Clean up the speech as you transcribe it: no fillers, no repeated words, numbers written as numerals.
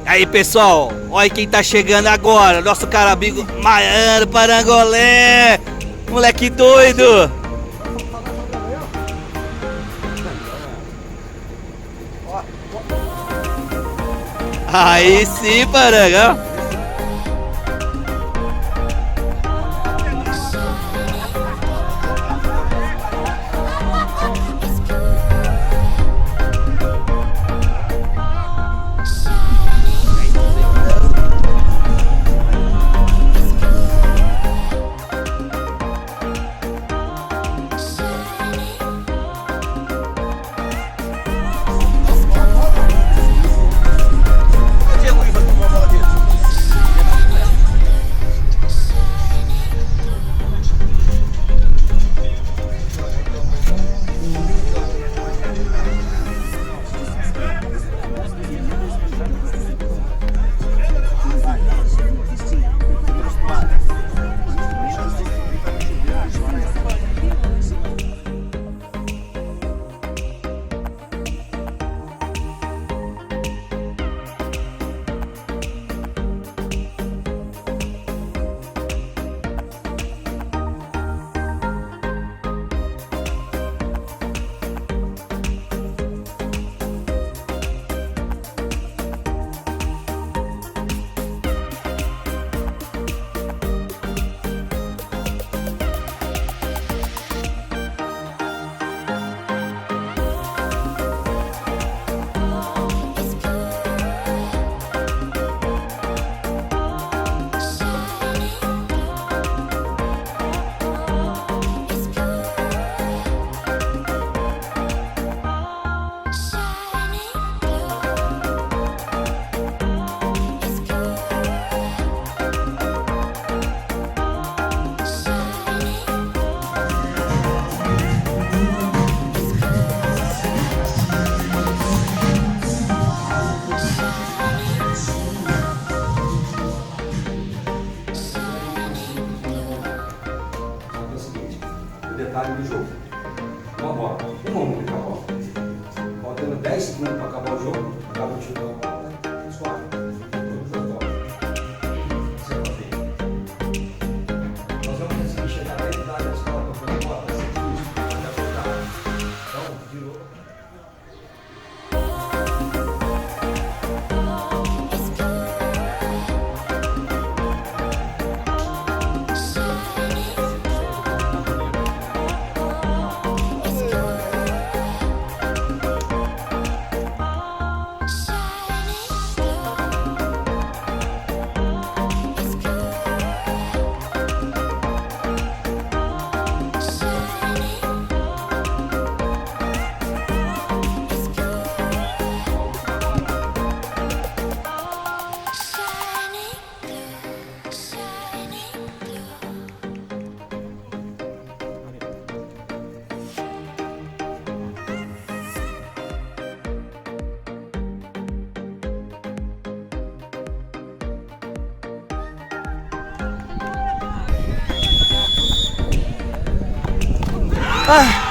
Aí pessoal, olha quem tá chegando agora, nosso cara amigo Maiano Parangolé, moleque doido. Aí sim, Paranga. Detalhe do jogo. Uma bola, uma única bola. Faltando 10 segundos para acabar o jogo, acaba o chute da bola, suave. Todas as bolas. Nós vamos conseguir chegar até a idade da escola para fazer a bola, vai ser difícil, vai apertar. Então, virou. Ah.